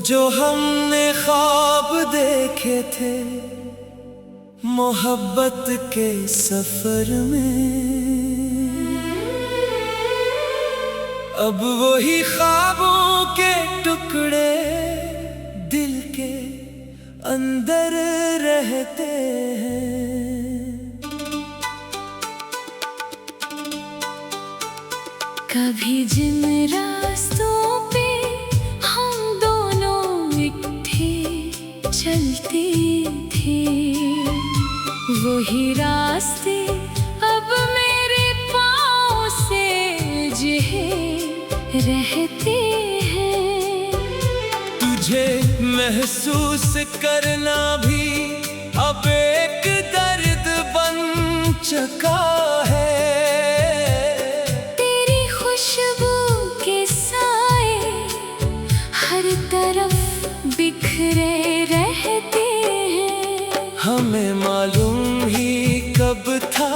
जो हमने ख्वाब देखे थे मोहब्बत के सफर में, अब वही ख्वाबों के टुकड़े दिल के अंदर रहते हैं। कभी जिन रास्तों पे हम दोनों इकट्ठे चलते थे, वही रास्ते अब मेरे पाँव से जिहे रहते हैं। तुझे महसूस करना भी अब एक दर्द बन चुका है। तेरी खुशबू के साए हर तरफ बिखरे रहते हैं। हमें मालूम ही कब था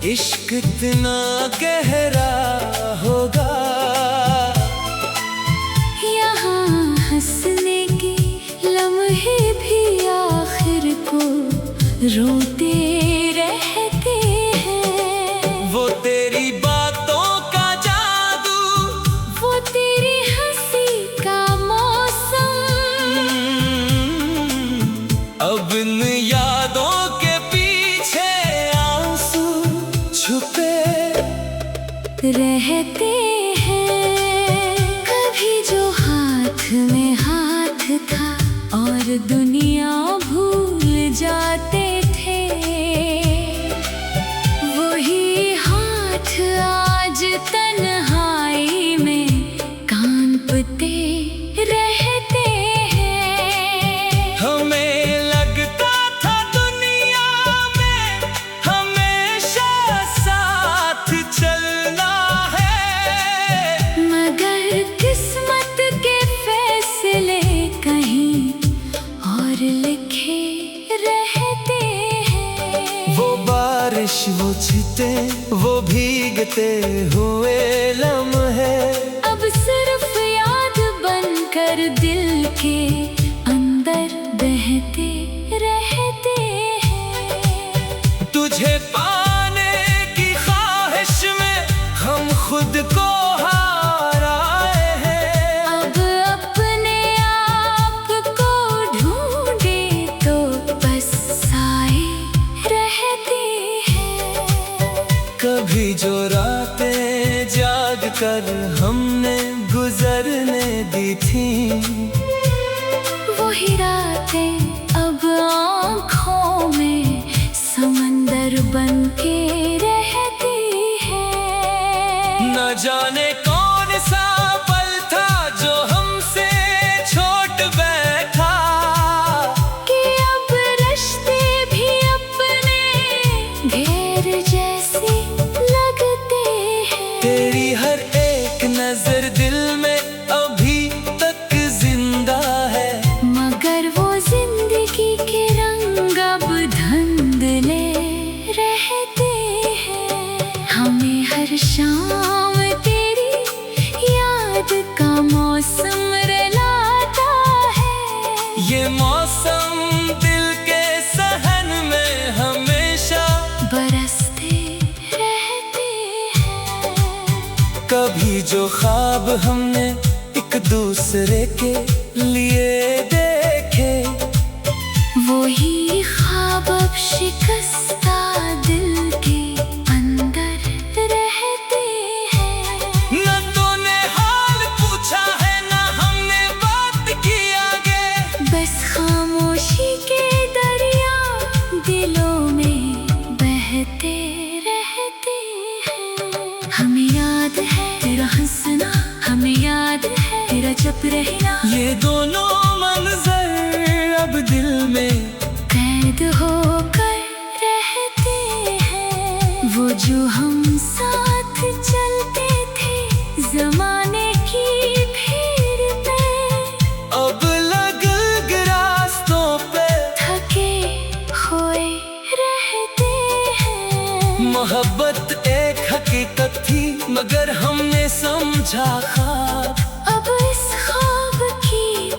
इश्क इतना गहरा होगा। यहाँ हंसने के लम्हे भी आखिर को रोते रहते हैं। वो तेरी बातों का जादू, वो तेरी हंसी का मौसम, अब इन यादों के पीछे आंसू छुपे रहते हैं। कभी जो हाथ में हाथ था और दुनिया भूल जाते थे, वही हाथ आज तन्हाई में कांपते रहते हैं। हमें लगता था दुनिया में हमेशा साथ चलना है, मगर किस्मत के फैसले कहीं और लिखे रहते हैं। वो बारिश, वो छींटे, वो भीगते हुए लम्हे अब सिर्फ याद बनकर दिल के अंदर बहते रहते हैं। तुझे पाने की ख्वाहिश में हम खुद को हार आए हैं। अब अपने आप को ढूंढे तो बस साए रहते हैं। कभी जो रातें जाग कर हमने गुजरने दी थी, वही रातें अब आँखों में समंदर बन के रहती है। न जाने कौन सा पल था जो हमसे छोट बैठा, कि अब रिश्ते भी अपने घेर जैसे लगते हैं। तेरी हर एक नजर दिल में अभी तक जिंदा है, मगर वो जिंदगी के रंग अब धुंधले रहते हैं। हमें हर शाम तेरी याद का मौसम रुलाता है। ये मौसम दिल के सहन में हमेशा बरसते रहते हैं। कभी जो ख्वाब हमने एक दूसरे के लिए देखे, वही ख्वाब अब शिकस्ता दिल के अंदर रहते हैं। न तूने हाल पूछा है न हमने बात की आगे, बस खामोशी के दरिया दिलों में बहते रहते हैं। हमें याद है तेरा हंसना, हमें याद है तेरा चुप रहना, ये दोनों मंजर अब दिल में कैद होकर रहते हैं। वो जो हम साथ चलते थे जमाने की भीड़ में, अब अलग रास्तों पे थके हुए रहते हैं। मोहब्बत एक हकीकत थी मगर हमने समझा ख्वाब। अब इस ख्वाब की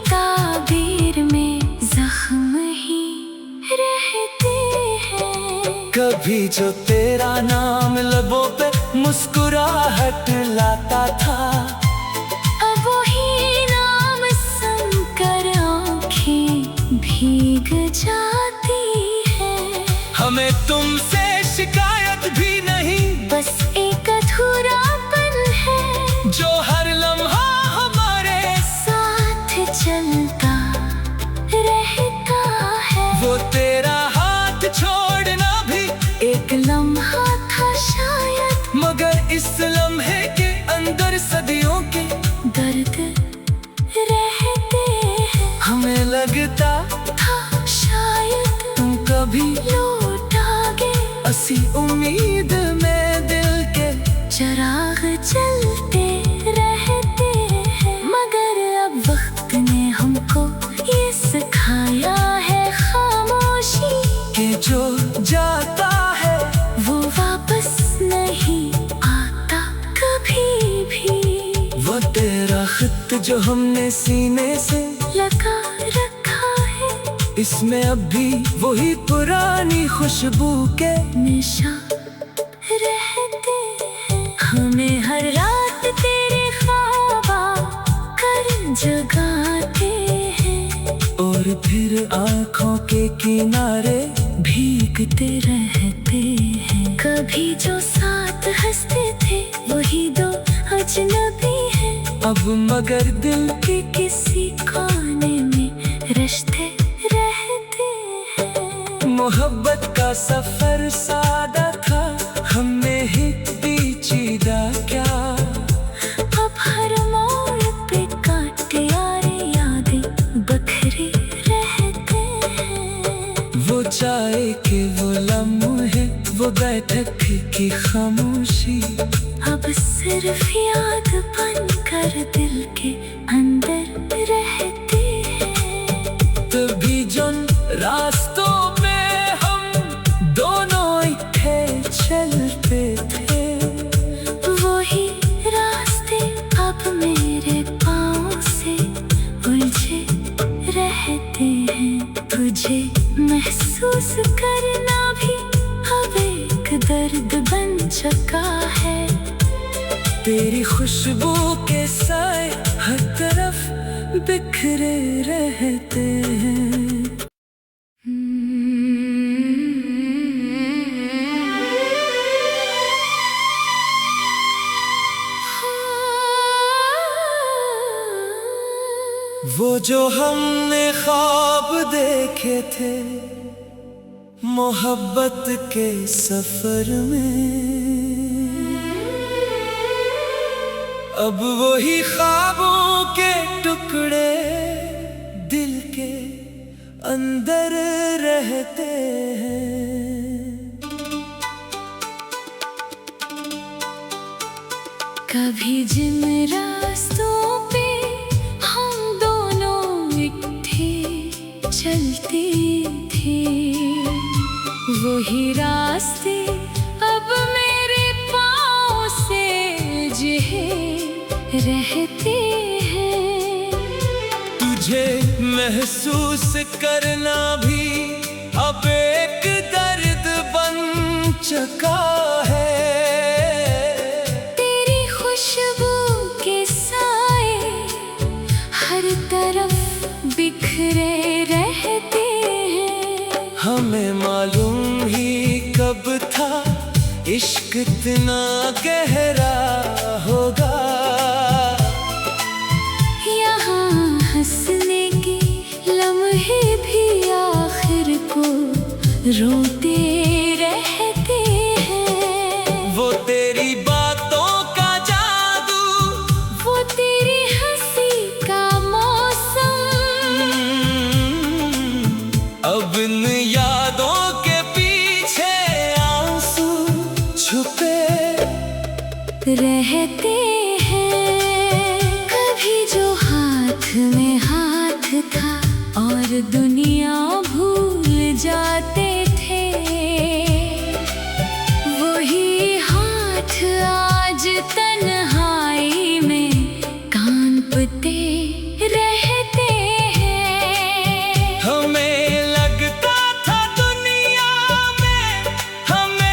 कभी जो तेरा नाम लबों पे मुस्कुराहट लाता था, अब वही नाम सुनकर आँखें भीग जाती है। हमें तुमसे शिकायत भी नहीं, बस एक अधूरापन है जो हर लम्हा हमारे साथ चलता रहता है। वो तेरा हाथ छोड़ना भी एक लम्हा था शायद, मगर इस लम्हे के अंदर सदियों के दर्द रहते हैं। हमें लगता था शायद तुम कभी लौट आगे, असी उम्मीद में दिल के चिराग चलते रहते हैं। मगर अब वक्त ने हमको ये सिखाया है खामोशी, कि जो जाता है वो वापस नहीं आता कभी भी। वो तेरा खत जो हमने सीने से लगा रखा है, इसमें अब भी वही पुरानी खुशबू के निशान रहते हैं। हमें हर रात तेरे ख्वाब कर जगाते हैं, और फिर आँखों के किनारे भीगते रहते हैं। कभी जो साथ हंसते थे वही दो अजनबी हैं, अब मगर दिल के किसी कोने में रश्ते रहते हैं। मोहब्बत का सफर सादा था, हमने ही पेचीदा क्या। अब हर मोड़ पे कांटे यारे यादें बखरे रहते हैं। वो चाय के वो लम्हे, वो बैठक की खामोशी, अब सिर्फ याद बनकर दिल के अंदर रहते हैं। तभी जिन रास्तों पे हम दोनों इकट्ठे चलते थे, वही रास्ते अब मेरे पाँव से उलझे रहते हैं। तुझे महसूस करना भी अब एक दर्द बन चुका है। तेरी खुशबू के साए हर तरफ बिखरे रहते हैं। वो जो हमने ख्वाब देखे थे मोहब्बत के सफर में, अब वही ख्वाबों के टुकड़े दिल के अंदर रहते हैं। कभी जिन रास्तों पे हम दोनों इकट्ठे चलते थे, वही रास्ते अब मेरे पाँव से उलझे रहते हैं। तुझे महसूस करना भी अब एक दर्द बन चुका है। तेरी खुशबू के साए हर तरफ बिखरे रहते हैं। हमें मालूम ही कब था इश्क इतना गहरा होगा। यहाँ हंसने के लम्हे भी आखिर को रोते रहते हैं। वो तेरी बातों का जादू, वो तेरी हंसी का मौसम, अब इन यादों के पीछे आंसू छुपे रहते हैं। कभी जो हाथ में हाथ था और दुनिया भूल जाते थे, वही हाथ आज तन्हाई में कांपते रहते हैं। हमें लगता था दुनिया में हमें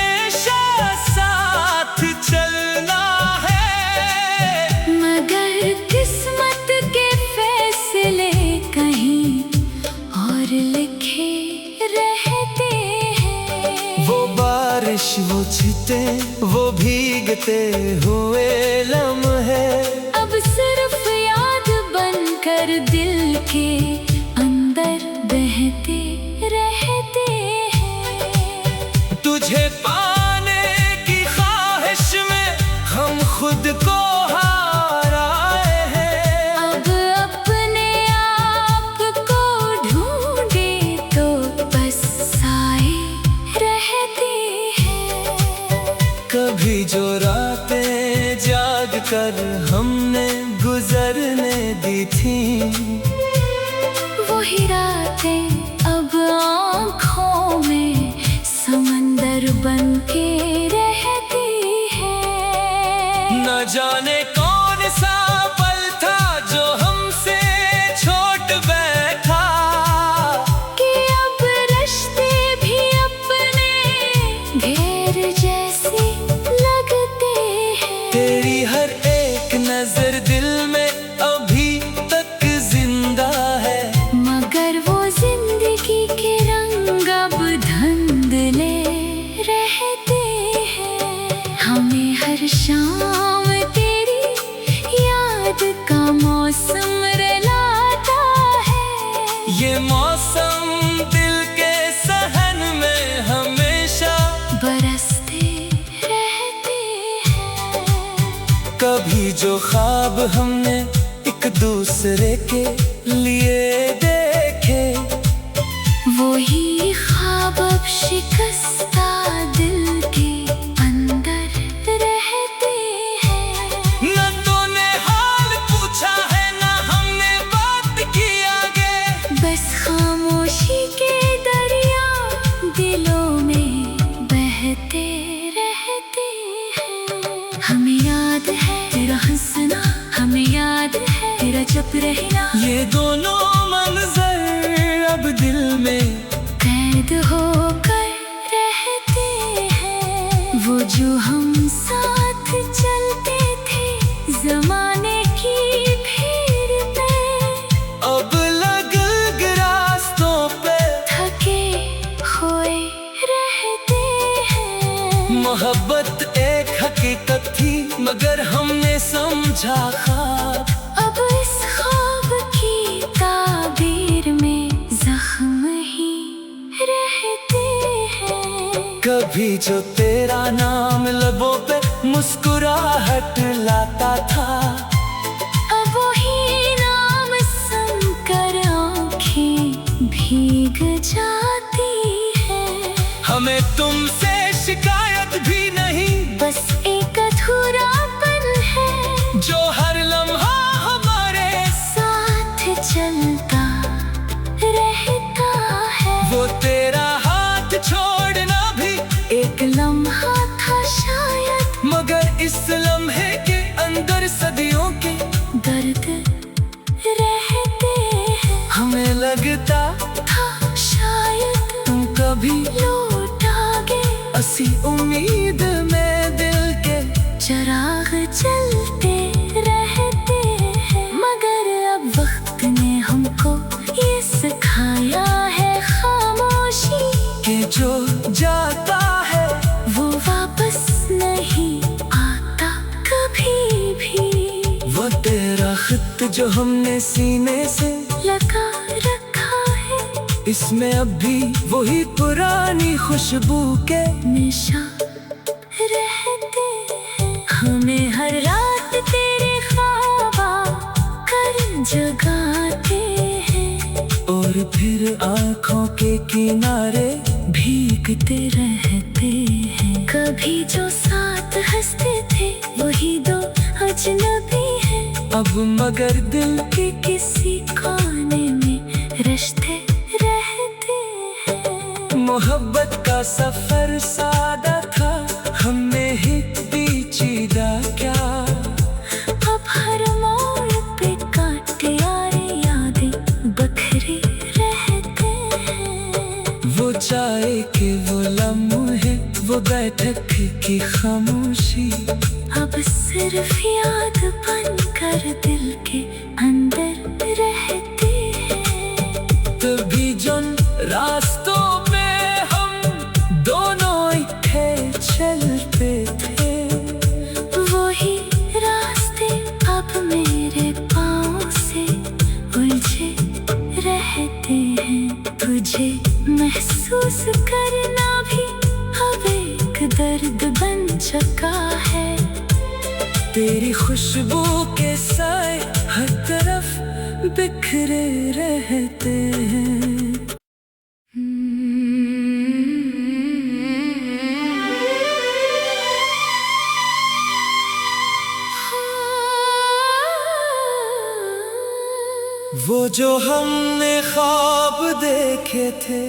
लिखे रहते हैं। वो बारिश, वो छींटे, वो भीगते हुए लम्हे अब सिर्फ याद बनकर दिल के अंदर बहते रहते हैं। तुझे पाने की ख्वाहिश में हम खुद को हार आए हैं। अब अपने आप को ढूंढे तो बस साए रहते हैं। कभी जो रातें जाग कर हमने गुजरने दी थी, वही रातें अब आँखों में समंदर बन के रहती है। न जाने कौन सा पल था जो हमसे छोट बैठा, कि अब रिश्ते भी अपने घेर जैसे लगते हैं। तेरी हर एक नजर दिल में अभी तक जिंदा है, मगर वो जिंदगी के रंग अब धुंधले रहते हैं। हमें हर शाम तेरी याद का मौसम रुलाता है। ये मौसम दिल के सहन में हमेशा बरसते रहते हैं। कभी जो ख्वाब हमने एक दूसरे के लिए देखे, वही ख्वाब अब शिकस्ता दिल के अंदर रहते हैं। न तूने हाल पूछा है न हमने बात की आगे, बस खामोशी के दरिया दिलों में बहते रहते हैं। हमें याद है तेरा हंसना, हमें याद है तेरा चुप रहना, ये दोनों मंजर अब दिल में कैद होकर रहते हैं। वो जो हम साथ चलते थे जमाने की भीड़ में, अब लग रास्तों पे थके हुए रहते हैं। मोहब्बत एक हकीकत थी मगर हमने समझा ख्वाब, अब इस ख्वाब की ताबीर में जख्म ही रहते हैं। कभी जो तेरा नाम लबों पे मुस्कुराहट लाता था, अब वही नाम सुनकर आँखें भीग जाती है। हमें तुमसे शिकायत भी नहीं, बस एक अधूरापन है जो हर लम्हा हमारे साथ चलता रहता है। वो तेरा हाथ छोड़ना भी एक लम्हा था शायद, मगर इस लम्हे के अंदर सदियों के दर्द रहते हैं। हमें लगता था शायद तुम कभी लौट आगे, असी उम्मीद में दिल के चिराग चलते रहते हैं। मगर अब वक्त ने हमको ये सिखाया है खामोशी, कि जो जाता है वो वापस नहीं आता कभी भी। वो तेरा खत जो हमने सीने से लगा रखा है, इसमें अब भी वही पुरानी खुशबू के निशान रहते हैं। हमें हर रात तेरे ख्वाब कर जगाते हैं, और फिर आँखों के किनारे भीगते रहते हैं। कभी जो साथ हंसते थे वही दो अजनबी हैं, अब मगर दिल के किसी कोने में रिश्ते रहते हैं। मोहब्बत का सफर सादा था, हमने ही पेचीदा क्या, अब हर मोड़ पे कांटे आए यादें बखरे रहते हैं। वो चाय के वो लम्हे, वो बैठक की खामोशी, अब सिर्फ याद बनकर दिल के अंदर रहते हैं। तभी जो रास्तों पे हम दोनों इकट्ठे चलते थे। वही रास्ते अब मेरे पाँव से उलझे रहते हैं। तुझे महसूस करना भी अब एक दर्द बन चुका है। तेरी खुशबू के साए हर तरफ बिखरे रहते हैं। वो जो हमने ख्वाब देखे थे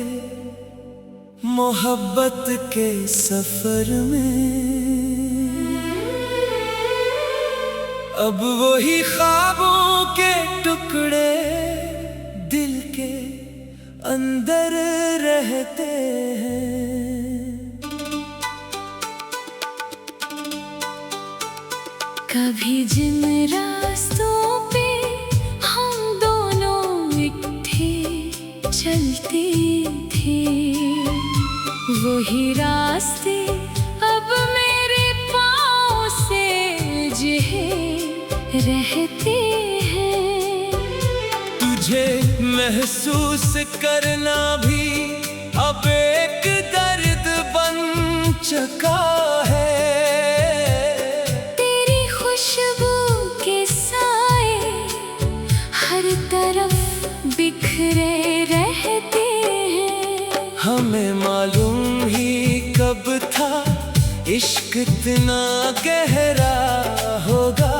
मोहब्बत के सफर में, अब वही ख्वाबों के टुकड़े दिल के अंदर रहते हैं। कभी जिन रास्तों पे हम दोनों इकट्ठे चलते थे, वही रास्ते अब मेरे पाँव से उलझे रहते हैं। तुझे महसूस करना भी अब एक दर्द बन चुका है। तेरी खुशबू के साए हर तरफ बिखरे रहते हैं। हमें मालूम ही कब था इश्क इतना गहरा होगा।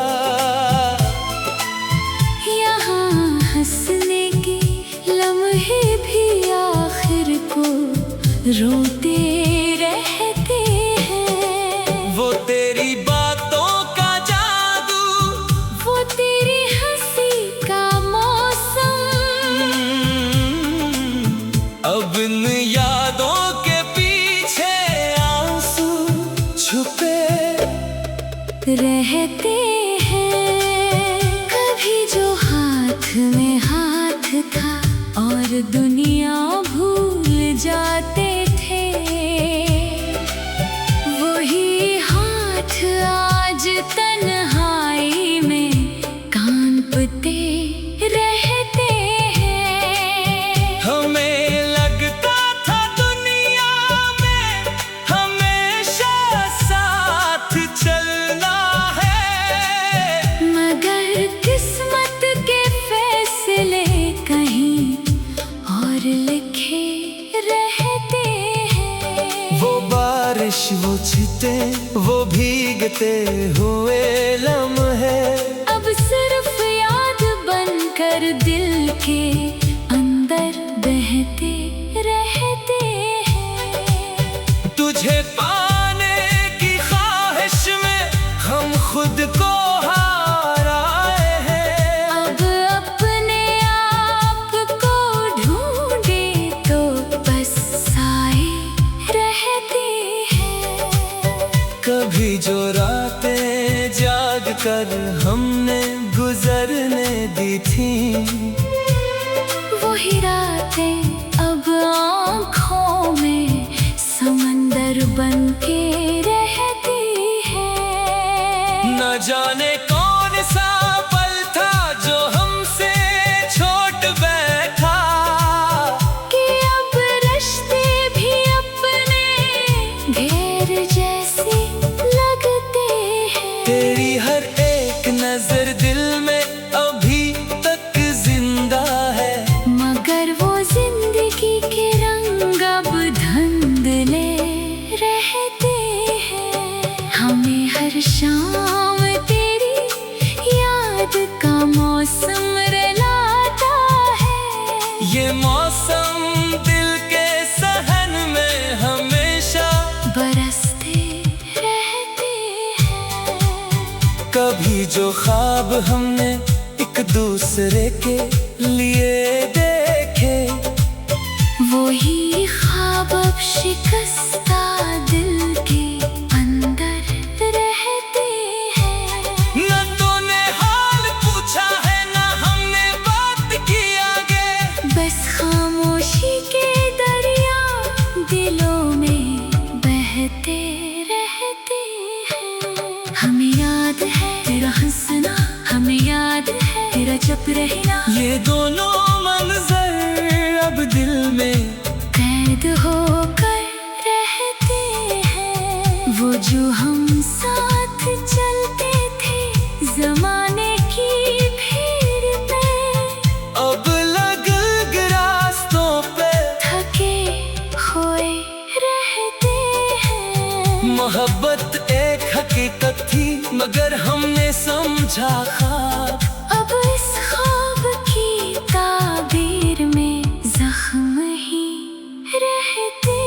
यहाँ हंसने के लम्हे भी आखिर को रोते रहते हैं। वो तेरी बातों का जादू, वो तेरी हंसी का मौसम, अब इन यादों के पीछे आंसू छुपे रहते हैं। कभी जो हाथ में हाथ था और दुनिया भूल जाते थे, वही हाथ आज तन्हाई में कांपते रहते हैं। हमें लगता था दुनिया में हमेशा साथ चलना है, मगर किस्मत के फैसले कहीं और लिखे रहते हैं। वो बारिश, वो छींटे, वो भीगते हुए लम्हे अब सिर्फ याद बनकर दिल के अंदर बहते रहते हैं। तुझे पाने की ख्वाहिश में हम खुद को हार आए हैं। अब अपने आप को ढूंढे तो बस साए रहते हैं। कभी जो रातें जाग कर हमने गुजरने दी थी, वही रातें अब आँखों में समंदर बन के रहती है। न जाने कौन सा पल था जो हमसे छोट बैठा, कि अब रिश्ते भी अपने घेर जैसे लगते हैं। तेरी हर एक नजर दिल में अभी तक जिंदा है, मगर वो जिंदगी के रंग अब धुंधले रहते हैं। हमें हर शाम तेरी याद का मौसम रुलाता है। ये मौसम दिल के सहन में हमेशा बरसते रहते हैं। कभी जो ख्वाब हमने एक दूसरे के लिए देखे, वही ख्वाब अब शिकस्ता दिल के अंदर रहते हैं। न तूने हाल पूछा है न हमने बात की आगे, बस खामोशी के चुप रहना, ये दोनों मंजर अब दिल में कैद होकर रहते हैं। वो जो हम साथ चलते थे जमाने की भीड़ में, अब अलग अलग रास्तों पे थके हुए रहते हैं। मोहब्बत एक हकीकत थी मगर हमने समझा ख्वाब। अब इस ख्वाब की ताबीर में जख्म ही रहते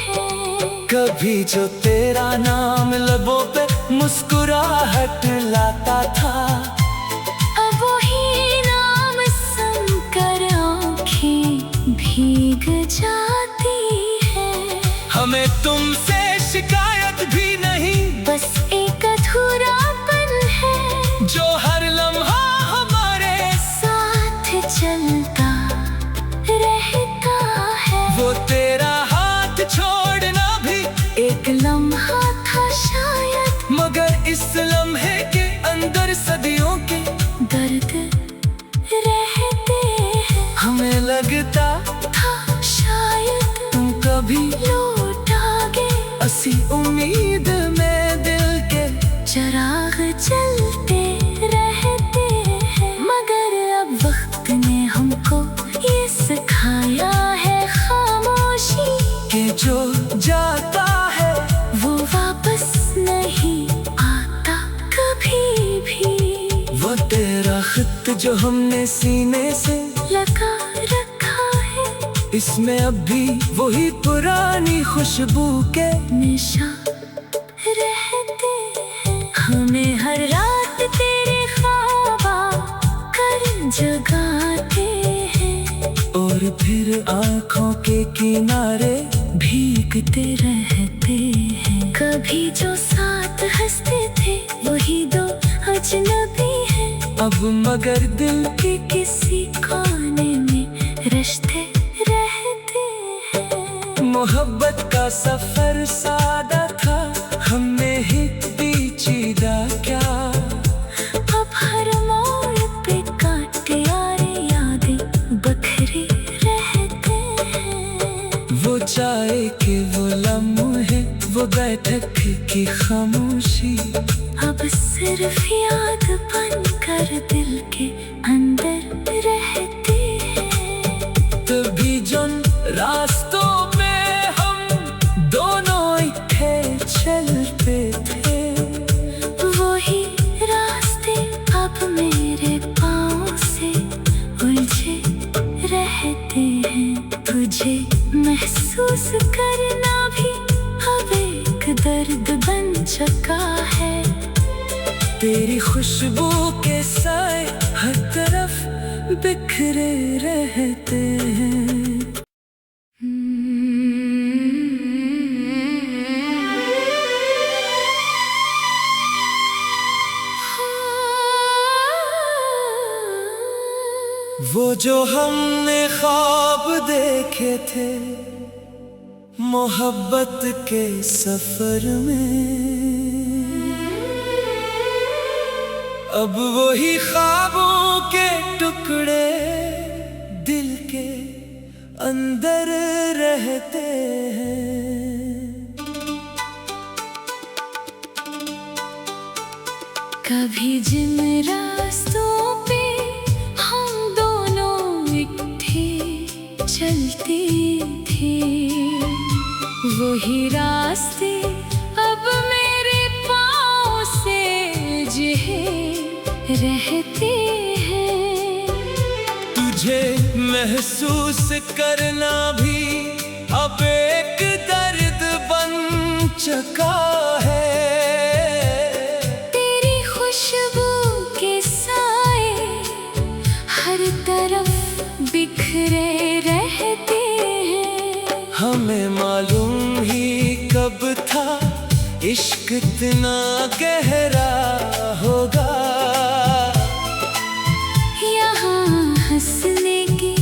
हैं। कभी जो तेरा नाम लबों पे मुस्कुराहट लाता था, अब वही नाम सुनकर आँखें भीग जाती है। हमें तुमसे शिकायत भी नहीं, बस एक अधूरापन है जो हर लम्हा हमारे साथ चलता रहता है। वो तेरा हाथ छोड़ना भी एक लम्हा था शायद, मगर इस लम्हे के अंदर सदियों के दर्द रहते हैं। हमें लगता था शायद तुम कभी लौट आगे, असी उम्मीद में दिल के चिराग चलते रहते हैं। मगर अब वक्त ने हमको ये सिखाया है खामोशी, कि जो जाता है वो वापस नहीं आता कभी भी। वो तेरा खत जो हमने सीने से लगा रखा है, इसमें अब भी वही पुरानी खुशबू के निशा रहते हैं। हमें हर रात तेरे ख्वाब कर जगाते हैं, और फिर आँखों के किनारे भीगते रहते हैं। कभी जो साथ हंसते थे वही दो अजनबी हैं, अब मगर दिल के किसी कोने में रश्ते रहते हैं। मोहब्बत का सफर सादा था, हमने ही पेचीदा क्या। अब हर मोड़ पे कांटे यारे यादें बखरे रहते हैं। वो चाय के वो लम्हे, वो बैठक की खामोशी, अब सिर्फ याद बनकर दिल के अंदर रहते हैं। तभी जिन रास्तों पे हम दोनों इकट्ठे चलते थे, वही रास्ते अब मेरे पाँव से उलझे रहते हैं। तुझे महसूस करना भी अब एक दर्द बन चुका है। तेरी खुशबू के साए हर तरफ बिखरे रहते हैं। वो जो हमने ख्वाब देखे थे मोहब्बत के सफर में, अब वही ख्वाबों के टुकड़े दिल के अंदर रहते हैं। कभी जिन रास्तों पे हम दोनों इकट्ठे चलते थे, वही रास्ते अब मेरे पाँव से उलझे रहते हैं। तुझे महसूस करना भी अब एक दर्द बन चुका है। तेरी खुशबू के साए हर तरफ बिखरे रहते हैं। हमें मालूम ही कब था इश्क इतना गहरा होगा। यहाँ हंसने के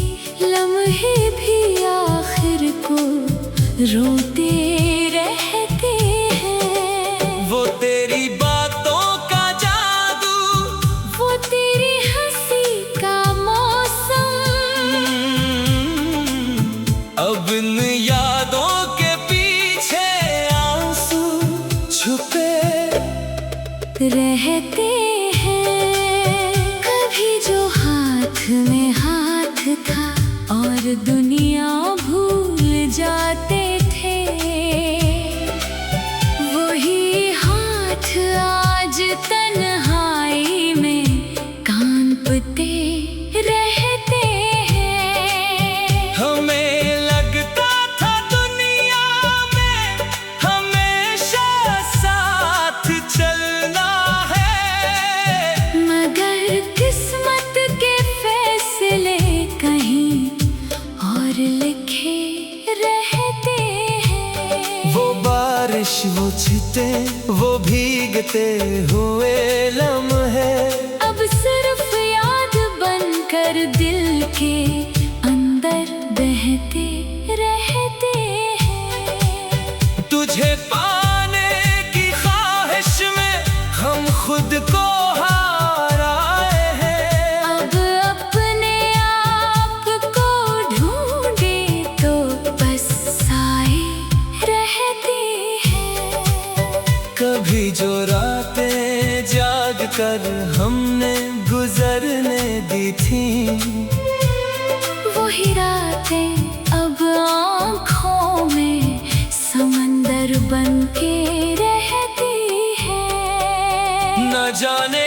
लम्हे भी आखिर को रोते रहते हैं। वो तेरी बातों का जादू, वो तेरी हंसी का रहते हैं। कभी जो हाथ में हाथ था और दुनिया भूल जाते थे, वही हाथ आज तन्हाई में कांपते रहते हैं। हमें लगता था दुनिया में हमेशा साथ चलना है, मगर किस्मत के फैसले कहीं और लिखे रहते हैं। वो बारिश, वो छींटे, वो भीगते हुए लम्हे अब सिर्फ याद बनकर दिल के अंदर बहते रहते हैं। तुझे पाने की ख्वाहिश में हम खुद को हार आए हैं। अब अपने आप को ढूंढे तो बस साए रहते हैं। कभी जो रातें जाग कर हमने गुजरने दी थी, वही रातें अब आँखों में समंदर बन के रहती है। न जाने